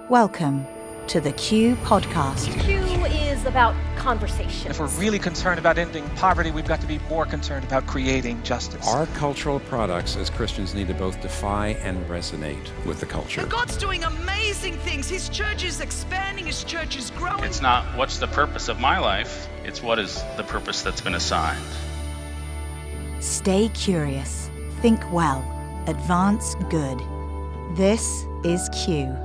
Welcome to the Q Podcast. Q is about conversation. If we're really concerned about ending poverty, we've got to be more concerned about creating justice. Our cultural products as Christians need to both defy and resonate with the culture. And God's doing amazing things. His church is expanding, his church is growing. It's not what's the purpose of my life, it's what is the purpose that's been assigned. Stay curious, think well, advance good. This is Q.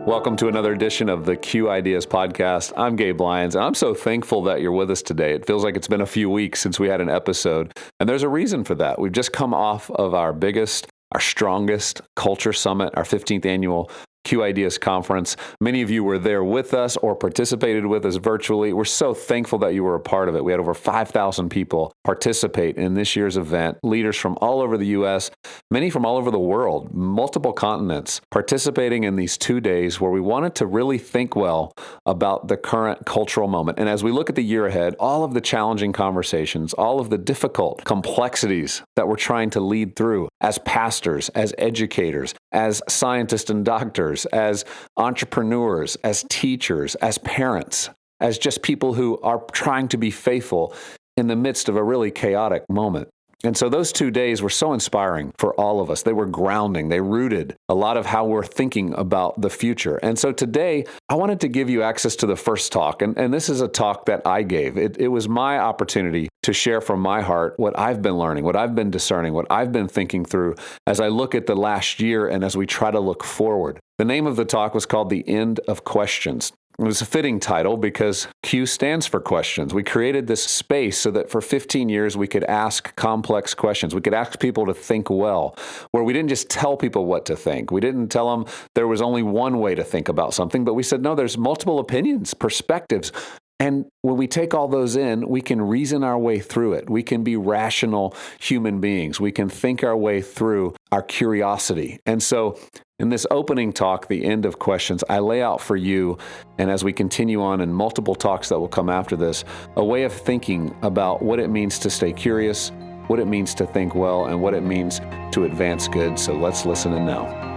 Welcome to another edition of the Q Ideas Podcast. I'm Gabe, Lyons, and I'm so thankful that you're with us today. It feels like it's been a few weeks since we had an episode, and there's a reason for that. We've just come off of our biggest, our strongest culture summit, our 15th annual Q Ideas Conference. Many of you were there with us or participated with us virtually. We're so thankful that you were a part of it. We had over 5,000 people participate in this year's event, leaders from all over the U.S., many from all over the world, multiple continents, participating in these 2 days where we wanted to really think well about the current cultural moment. And as we look at the year ahead, all of the challenging conversations, all of the difficult complexities that we're trying to lead through as pastors, as educators, as scientists and doctors, as entrepreneurs, as teachers, as parents, as just people who are trying to be faithful in the midst of a really chaotic moment. And so those 2 days were so inspiring for all of us. They were grounding. They rooted a lot of how we're thinking about the future. And so today, I wanted to give you access to the first talk. And this is a talk that I gave. It was my opportunity to share from my heart what I've been learning, what I've been discerning, what I've been thinking through as I look at the last year and as we try to look forward. The name of the talk was called The End of Questions. It was a fitting title because Q stands for questions. We created this space so that for 15 years we could ask complex questions. We could ask people to think well, where we didn't just tell people what to think. We didn't tell them there was only one way to think about something, but we said, no, there's multiple opinions, perspectives. And when we take all those in, we can reason our way through it. We can be rational human beings. We can think our way through our curiosity. And so in this opening talk, The End of Questions, I lay out for you, and as we continue on in multiple talks that will come after this, a way of thinking about what it means to stay curious, what it means to think well, and what it means to advance good. So let's listen in now.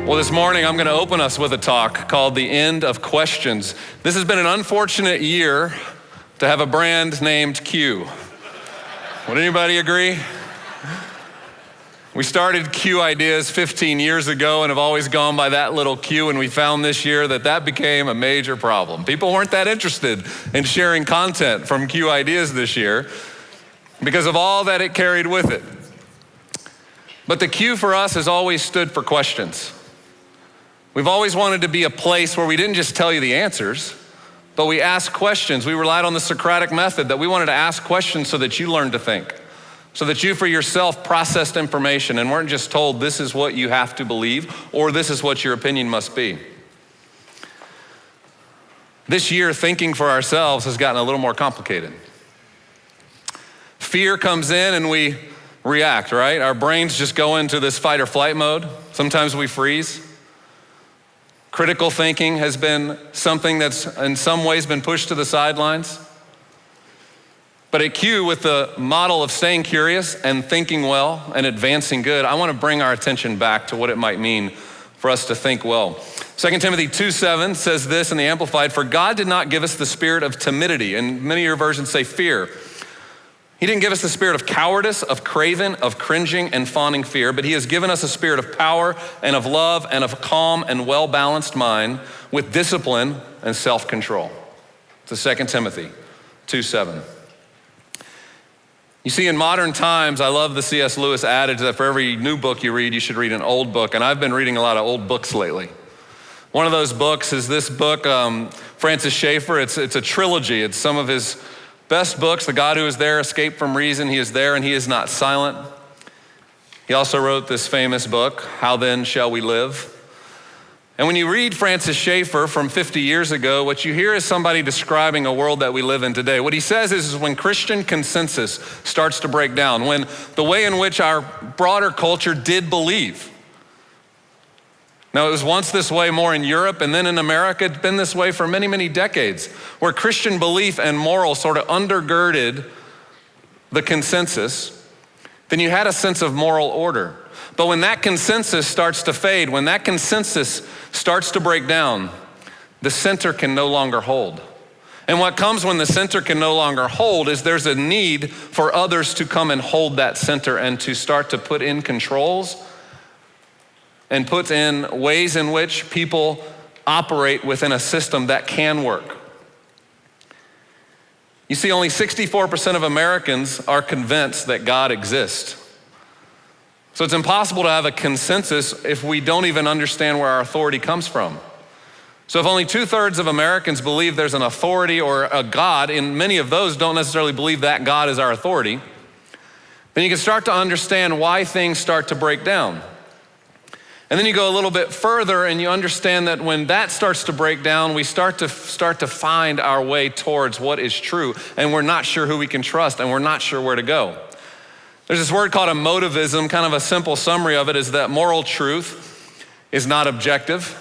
Well, this morning I'm going to open us with a talk called The End of Questions. This has been an unfortunate year to have a brand named Q. Would anybody agree? We started Q Ideas 15 years ago and have always gone by that little Q, and we found this year that became a major problem. People weren't that interested in sharing content from Q Ideas this year because of all that it carried with it. But the Q for us has always stood for questions. We've always wanted to be a place where we didn't just tell you the answers, but we asked questions. We relied on the Socratic method, that we wanted to ask questions so that you learned to think, so that you for yourself processed information and weren't just told this is what you have to believe or this is what your opinion must be. This year, thinking for ourselves has gotten a little more complicated. Fear comes in and we react, right? Our brains just go into this fight or flight mode. Sometimes we freeze. Critical thinking has been something that's in some ways been pushed to the sidelines. But at Q, with the model of staying curious and thinking well and advancing good, I want to bring our attention back to what it might mean for us to think well. 2 Timothy 2:7 says this in the Amplified, "For God did not give us the spirit of timidity," and many of your versions say fear. He didn't give us the spirit of cowardice, of craven, of cringing and fawning fear, but he has given us a spirit of power and of love and of a calm and well-balanced mind with discipline and self-control. It's 2 Timothy 2:7. You see, in modern times, I love the C.S. Lewis adage that for every new book you read, you should read an old book, and I've been reading a lot of old books lately. One of those books is this book, Francis Schaeffer. It's a trilogy. It's some of his best books. The God Who Is There, Escape from Reason. He is there and he is not silent. He also wrote this famous book, How Then Shall We Live? And when you read Francis Schaeffer from 50 years ago, what you hear is somebody describing a world that we live in today. What he says is when Christian consensus starts to break down, when the way in which our broader culture did believe Now, it was once this way more in Europe, and then in America, it's been this way for many, many decades, where Christian belief and moral sort of undergirded the consensus. Then you had a sense of moral order. But when that consensus starts to fade, when that consensus starts to break down, the center can no longer hold. And what comes when the center can no longer hold is there's a need for others to come and hold that center and to start to put in controls and put in ways in which people operate within a system that can work. You see, only 64% of Americans are convinced that God exists. So it's impossible to have a consensus if we don't even understand where our authority comes from. So if only 2/3 of Americans believe there's an authority or a God, and many of those don't necessarily believe that God is our authority, then you can start to understand why things start to break down. And then you go a little bit further and you understand that when that starts to break down, we start to find our way towards what is true, and we're not sure who we can trust, and we're not sure where to go. There's this word called emotivism. Kind of a simple summary of it is that moral truth is not objective,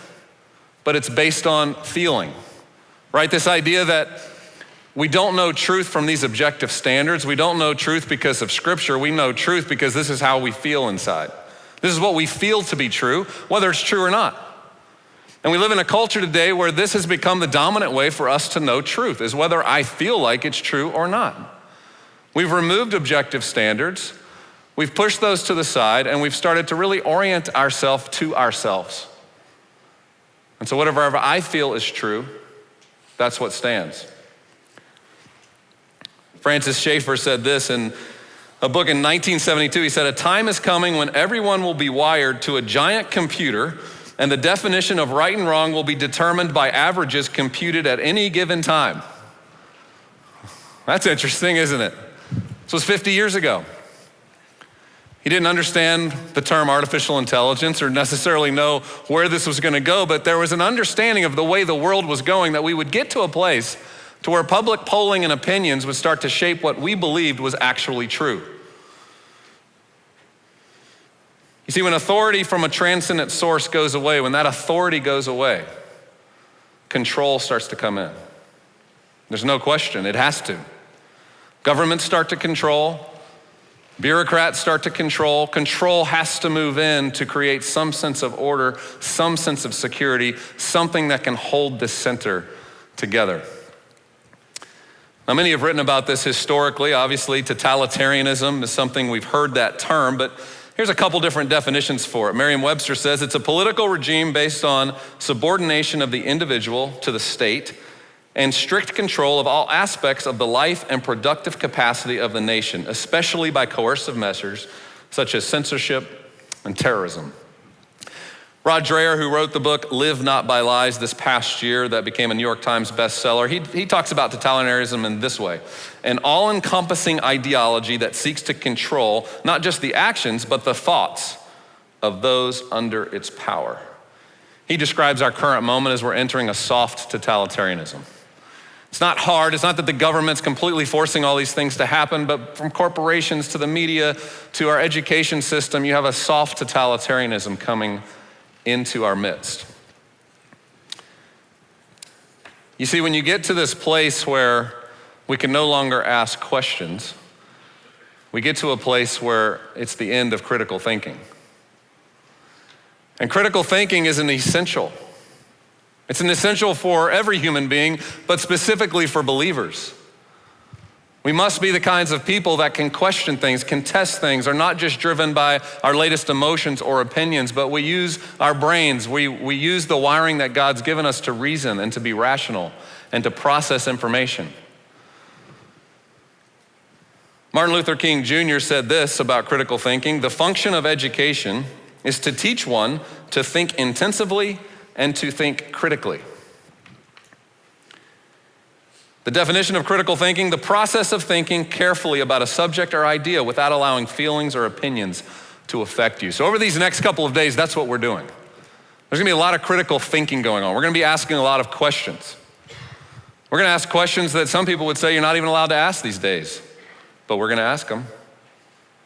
but it's based on feeling, right? This idea that we don't know truth from these objective standards. We don't know truth because of Scripture. We know truth because this is how we feel inside. This is what we feel to be true, whether it's true or not. And we live in a culture today where this has become the dominant way for us to know truth, is whether I feel like it's true or not. We've removed objective standards, we've pushed those to the side, and we've started to really orient ourselves to ourselves. And so whatever I feel is true, that's what stands. Francis Schaeffer said this in a book in 1972. He said, "A time is coming when everyone will be wired to a giant computer, and the definition of right and wrong will be determined by averages computed at any given time." That's interesting, isn't it? This was 50 years ago. He didn't understand the term artificial intelligence or necessarily know where this was going to go, but there was an understanding of the way the world was going, that we would get to a place to where public polling and opinions would start to shape what we believed was actually true. You see, when authority from a transcendent source goes away, when that authority goes away, control starts to come in. There's no question, it has to. Governments start to control, bureaucrats start to control. Control has to move in to create some sense of order, some sense of security, something that can hold the center together. Now, many have written about this historically. Obviously, totalitarianism is something we've heard that term, but here's a couple different definitions for it. Merriam-Webster says it's a political regime based on subordination of the individual to the state and strict control of all aspects of the life and productive capacity of the nation, especially by coercive measures such as censorship and terrorism. Rod Dreher, who wrote the book Live Not by Lies this past year that became a New York Times bestseller, he talks about totalitarianism in this way: an all-encompassing ideology that seeks to control not just the actions, but the thoughts of those under its power. He describes our current moment as we're entering a soft totalitarianism. It's not hard. It's not that the government's completely forcing all these things to happen, but from corporations to the media to our education system, you have a soft totalitarianism coming into our midst. You see, when you get to this place where we can no longer ask questions, we get to a place where it's the end of critical thinking. And critical thinking is an essential. It's an essential for every human being, but specifically for believers. We must be the kinds of people that can question things, can test things, are not just driven by our latest emotions or opinions, but we use our brains. We use the wiring that God's given us to reason and to be rational and to process information. Martin Luther King Jr. said this about critical thinking: the function of education is to teach one to think intensively and to think critically. The definition of critical thinking: the process of thinking carefully about a subject or idea without allowing feelings or opinions to affect you. So over these next couple of days, that's what we're doing. There's gonna be a lot of critical thinking going on. We're gonna be asking a lot of questions. We're gonna ask questions that some people would say you're not even allowed to ask these days, but we're gonna ask them.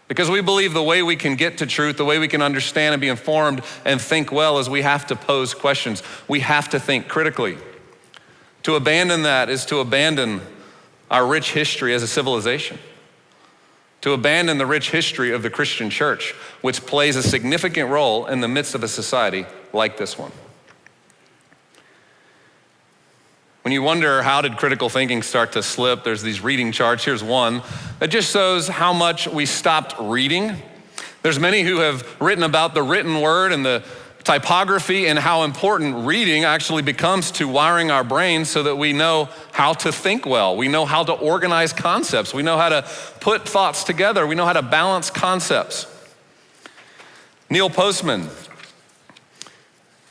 Because we believe the way we can get to truth, the way we can understand and be informed and think well is we have to pose questions. We have to think critically. To abandon that is to abandon our rich history as a civilization. To abandon the rich history of the Christian church, which plays a significant role in the midst of a society like this one. When you wonder how did critical thinking start to slip, there's these reading charts. Here's one that just shows how much we stopped reading. There's many who have written about the written word and the typography and how important reading actually becomes to wiring our brains so that we know how to think well. We know how to organize concepts. We know how to put thoughts together. We know how to balance concepts. Neil Postman,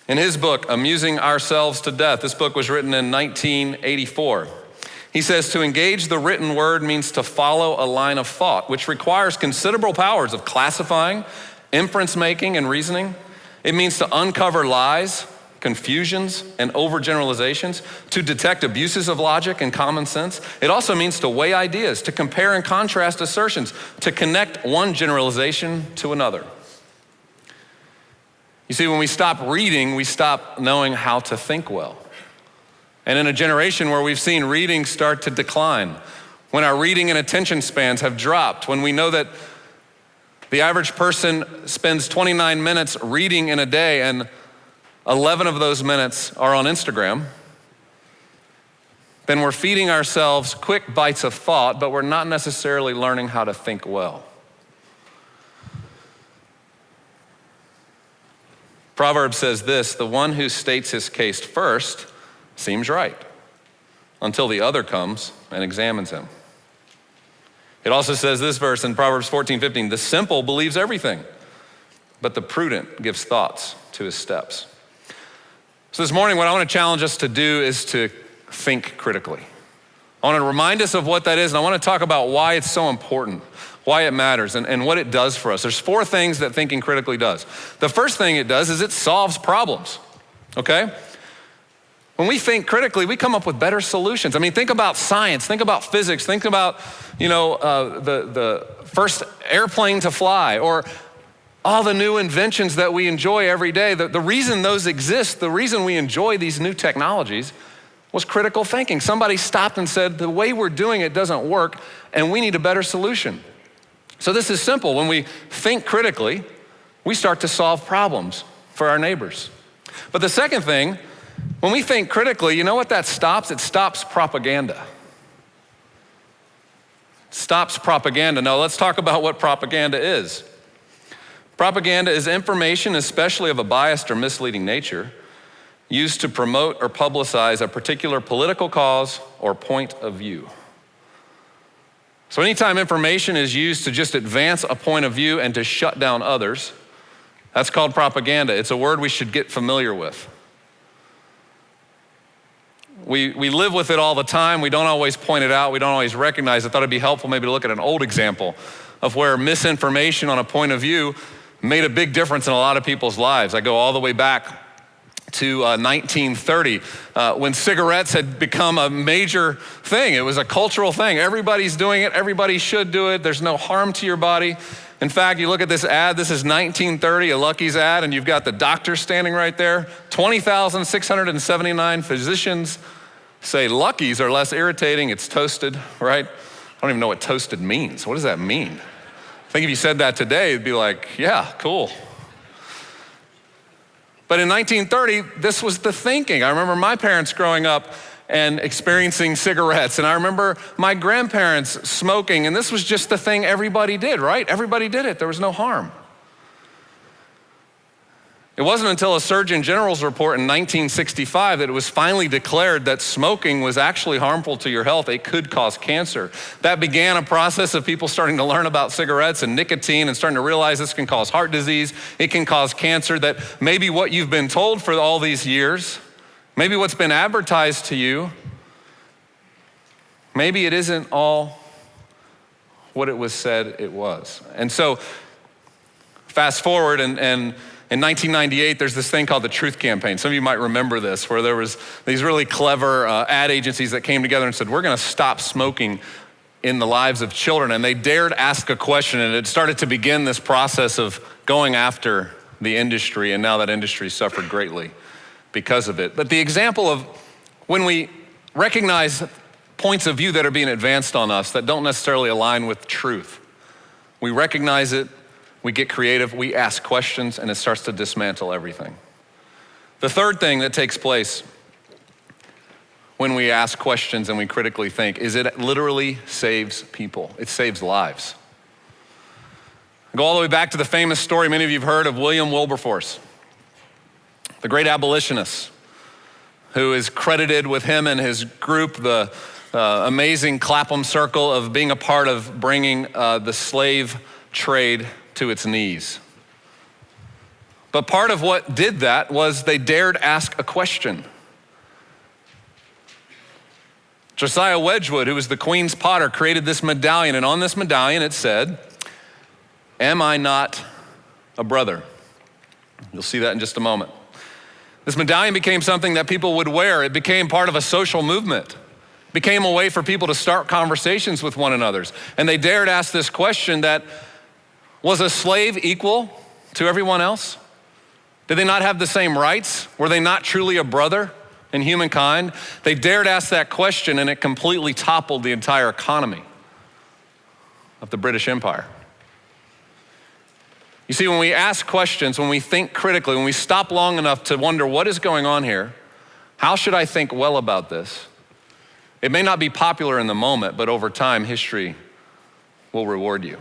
in his book, Amusing Ourselves to Death, this book was written in 1984. He says, to engage the written word means to follow a line of thought, which requires considerable powers of classifying, inference making, and reasoning. It means to uncover lies, confusions, and overgeneralizations, to detect abuses of logic and common sense. It also means to weigh ideas, to compare and contrast assertions, to connect one generalization to another. You see, when we stop reading, we stop knowing how to think well. And in a generation where we've seen reading start to decline, when our reading and attention spans have dropped, when we know that the average person spends 29 minutes reading in a day and 11 of those minutes are on Instagram, then we're feeding ourselves quick bites of thought, but we're not necessarily learning how to think well. Proverbs says this, the one who states his case first seems right until the other comes and examines him. It also says this verse in Proverbs 14:15, the simple believes everything, but the prudent gives thoughts to his steps. So this morning, what I want to challenge us to do is to think critically. I want to remind us of what that is, and I want to talk about why it's so important, why it matters, and what it does for us. There's 4 things that thinking critically does. The first thing it does is it solves problems, okay? When we think critically, we come up with better solutions. I mean, think about science, think about physics, think about, the first airplane to fly, or all the new inventions that we enjoy every day. The reason those exist, the reason we enjoy these new technologies was critical thinking. Somebody stopped and said, the way we're doing it doesn't work, and we need a better solution. So this is simple. When we think critically, we start to solve problems for our neighbors. But the second thing, when we think critically, you know what that stops? It stops propaganda. It stops propaganda. Now let's talk about what propaganda is. Propaganda is information, especially of a biased or misleading nature, used to promote or publicize a particular political cause or point of view. So anytime information is used to just advance a point of view and to shut down others, that's called propaganda. It's a word we should get familiar with. We live with it all the time. We don't always point it out. We don't always recognize it. I thought it'd be helpful maybe to look at an old example of where misinformation on a point of view made a big difference in a lot of people's lives. I go all the way back to 1930, when cigarettes had become a major thing. It was a cultural thing. Everybody's doing it. Everybody should do it. There's no harm to your body. In fact, you look at this ad, this is 1930, a Lucky's ad, and you've got the doctor standing right there. 20,679 physicians say Lucky's are less irritating. It's toasted, right? I don't even know what toasted means. What does that mean? I think if you said that today, it'd be like, yeah, cool. But in 1930, this was the thinking. I remember my parents growing up and experiencing cigarettes, and I remember my grandparents smoking, and this was just the thing everybody did, right? Everybody did it. There was no harm. It wasn't until a Surgeon General's report in 1965 that it was finally declared that smoking was actually harmful to your health. It could cause cancer. That began a process of people starting to learn about cigarettes and nicotine and starting to realize this can cause heart disease. It can cause cancer, that maybe what you've been told for all these years, maybe what's been advertised to you, maybe it isn't all what it was said it was. And so fast forward and in 1998, there's this thing called the Truth Campaign. Some of you might remember this, where there was these really clever ad agencies that came together and said, we're gonna stop smoking in the lives of children, and they dared ask a question, and it started to begin this process of going after the industry, and now that industry suffered greatly because of it. But the example of when we recognize points of view that are being advanced on us that don't necessarily align with truth, we recognize it, we get creative, we ask questions, and it starts to dismantle everything. The third thing that takes place when we ask questions and we critically think is it literally saves people. It saves lives. Go all the way back to the famous story many of you have heard of William Wilberforce, the great abolitionist, who is credited with him and his group, the amazing Clapham Circle, of being a part of bringing the slave trade to its knees. But part of what did that was they dared ask a question. Josiah Wedgwood, who was the Queen's potter, created this medallion, and on this medallion it said, "Am I not a brother?" You'll see that in just a moment. This medallion became something that people would wear. It became part of a social movement. It became a way for people to start conversations with one another. And they dared ask this question that, was a slave equal to everyone else? Did they not have the same rights? Were they not truly a brother in humankind? They dared ask that question, and it completely toppled the entire economy of the British Empire. You see, when we ask questions, when we think critically, when we stop long enough to wonder what is going on here, how should I think well about this? It may not be popular in the moment, but over time, history will reward you.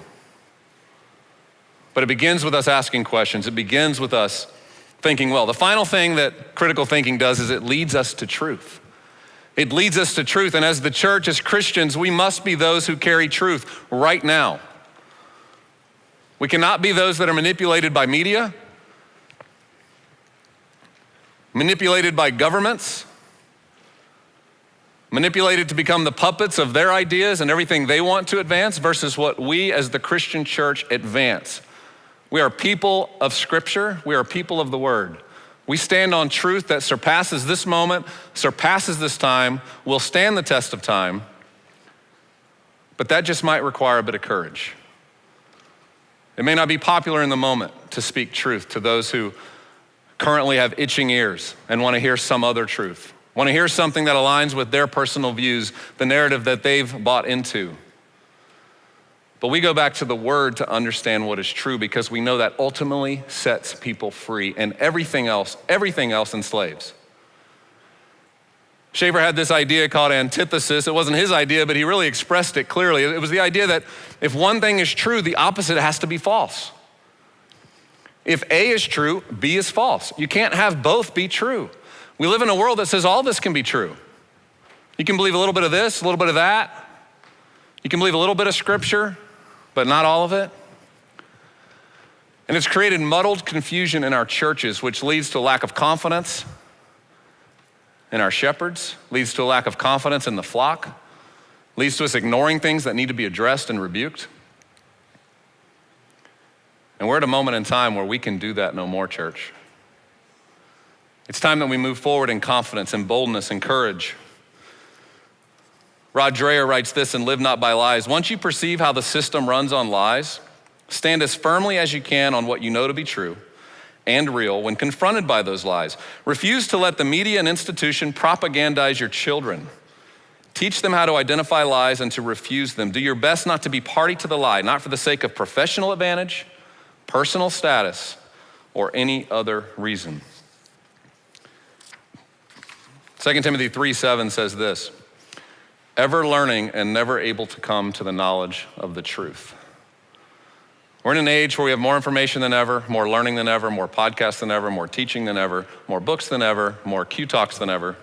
But it begins with us asking questions. It begins with us thinking well. The final thing that critical thinking does is it leads us to truth. It leads us to truth, and as the church, as Christians, we must be those who carry truth right now. We cannot be those that are manipulated by media, manipulated by governments, manipulated to become the puppets of their ideas and everything they want to advance versus what we as the Christian church advance. We are people of Scripture. We are people of the Word. We stand on truth that surpasses this moment, surpasses this time, will stand the test of time, but that just might require a bit of courage. It may not be popular in the moment to speak truth to those who currently have itching ears and want to hear some other truth, want to hear something that aligns with their personal views, the narrative that they've bought into. But we go back to the Word to understand what is true because we know that ultimately sets people free, and everything else enslaves. Schaeffer had this idea called antithesis. It wasn't his idea, but he really expressed it clearly. It was the idea that if one thing is true, the opposite has to be false. If A is true, B is false. You can't have both be true. We live in a world that says all this can be true. You can believe a little bit of this, a little bit of that. You can believe a little bit of Scripture, but not all of it. And it's created muddled confusion in our churches, which leads to a lack of confidence in our shepherds, leads to a lack of confidence in the flock, leads to us ignoring things that need to be addressed and rebuked. And we're at a moment in time where we can do that no more, church. It's time that we move forward in confidence and boldness and courage. Rod Dreher writes this in Live Not by Lies. Once you perceive how the system runs on lies, stand as firmly as you can on what you know to be true and real when confronted by those lies. Refuse to let the media and institution propagandize your children. Teach them how to identify lies and to refuse them. Do your best not to be party to the lie, not for the sake of professional advantage, personal status, or any other reason. 2 Timothy 3:7 says this, ever learning and never able to come to the knowledge of the truth. We're in an age where we have more information than ever, more learning than ever, more podcasts than ever, more teaching than ever, more books than ever, more Q Talks than ever.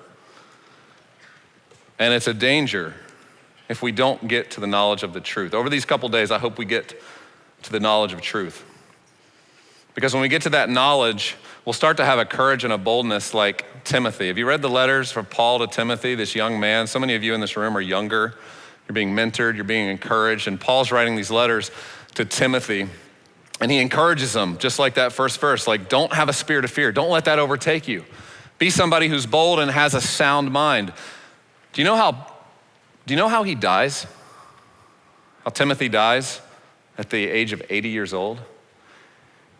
And it's a danger if we don't get to the knowledge of the truth. Over these couple days, I hope we get to the knowledge of truth. Because when we get to that knowledge, we'll start to have a courage and a boldness like Timothy. Have you read the letters from Paul to Timothy, this young man? So many of you in this room are younger. You're being mentored, you're being encouraged. And Paul's writing these letters to Timothy. And he encourages him, just like that first verse, like don't have a spirit of fear. Don't let that overtake you. Be somebody who's bold and has a sound mind. Do you know how he dies? how Timothy dies at the age of 80 years old.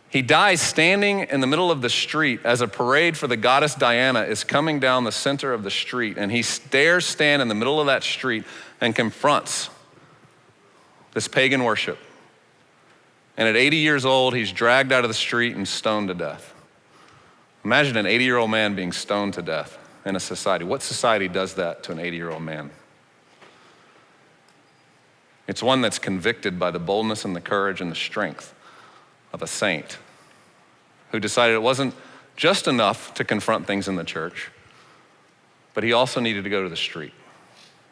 He dies standing in the middle of the street as a parade for the goddess Diana is coming down the center of the street, and he dares stand in the middle of that street and confronts this pagan worship. And at 80 years old, he's dragged out of the street and stoned to death. Imagine an 80-year-old man being stoned to death in a society. What society does that to an 80-year-old man? It's one that's convicted by the boldness and the courage and the strength of a saint who decided it wasn't just enough to confront things in the church, but he also needed to go to the street.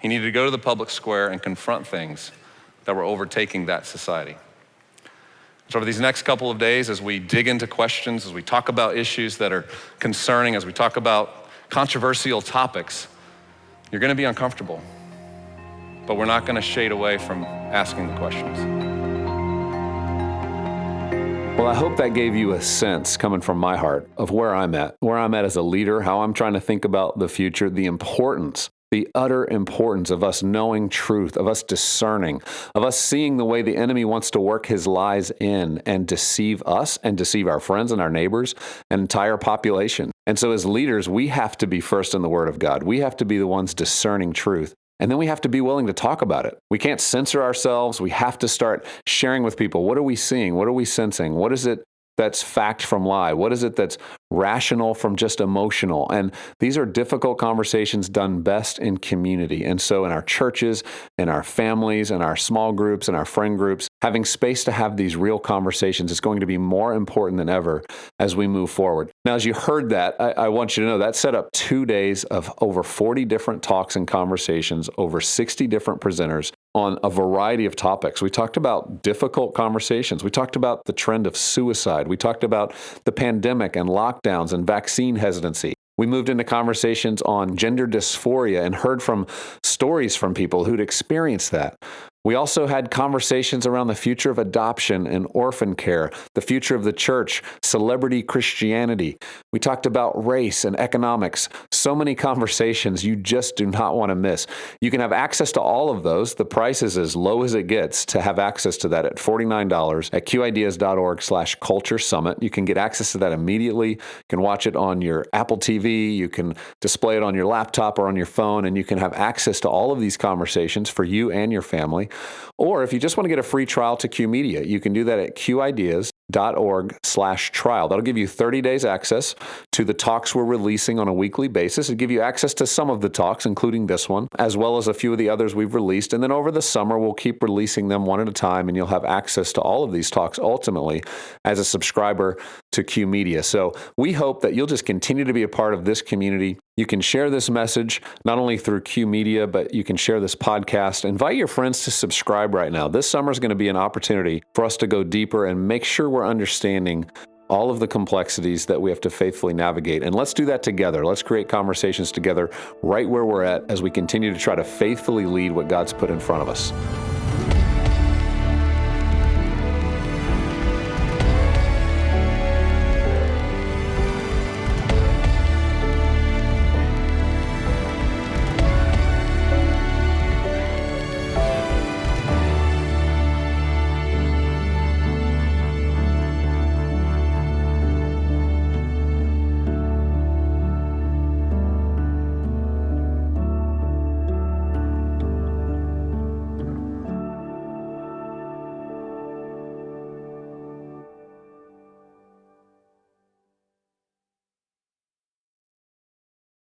He needed to go to the public square and confront things that were overtaking that society. So over these next couple of days, as we dig into questions, as we talk about issues that are concerning, as we talk about controversial topics, you're gonna be uncomfortable, but we're not gonna shade away from asking the questions. Well, I hope that gave you a sense, coming from my heart, of where I'm at as a leader, how I'm trying to think about the future, the importance, the utter importance of us knowing truth, of us discerning, of us seeing the way the enemy wants to work his lies in and deceive us and deceive our friends and our neighbors, an entire population. And so as leaders, we have to be first in the Word of God. We have to be the ones discerning truth. And then we have to be willing to talk about it. We can't censor ourselves. We have to start sharing with people. What are we seeing? What are we sensing? What is it that's fact from lie? What is it that's rational from just emotional? And these are difficult conversations done best in community. And so in our churches, in our families, in our small groups, in our friend groups, having space to have these real conversations is going to be more important than ever as we move forward. Now, as you heard that, I want you to know that set up 2 days of over 40 different talks and conversations, over 60 different presenters on a variety of topics. We talked about difficult conversations. We talked about the trend of suicide. We talked about the pandemic and lockdowns and vaccine hesitancy. We moved into conversations on gender dysphoria and heard from stories from people who'd experienced that. We also had conversations around the future of adoption and orphan care, the future of the church, celebrity Christianity. We talked about race and economics. So many conversations you just do not want to miss. You can have access to all of those. The price is as low as it gets to have access to that at $49 at qideas.org/culture summit. You can get access to that immediately. You can watch it on your Apple TV. You can display it on your laptop or on your phone, and you can have access to all of these conversations for you and your family. Or if you just want to get a free trial to Q Media, you can do that at qideas.org/trial. That'll give you 30 days access to the talks we're releasing on a weekly basis. It'll give you access to some of the talks, including this one, as well as a few of the others we've released. And then over the summer, we'll keep releasing them one at a time, and you'll have access to all of these talks ultimately as a subscriber to Q Media. So we hope that you'll just continue to be a part of this community. You can share this message not only through Q Media, but you can share this podcast. Invite your friends to subscribe right now. This summer is going to be an opportunity for us to go deeper and make sure we're understanding all of the complexities that we have to faithfully navigate. And let's do that together. Let's create conversations together right where we're at as we continue to try to faithfully lead what God's put in front of us.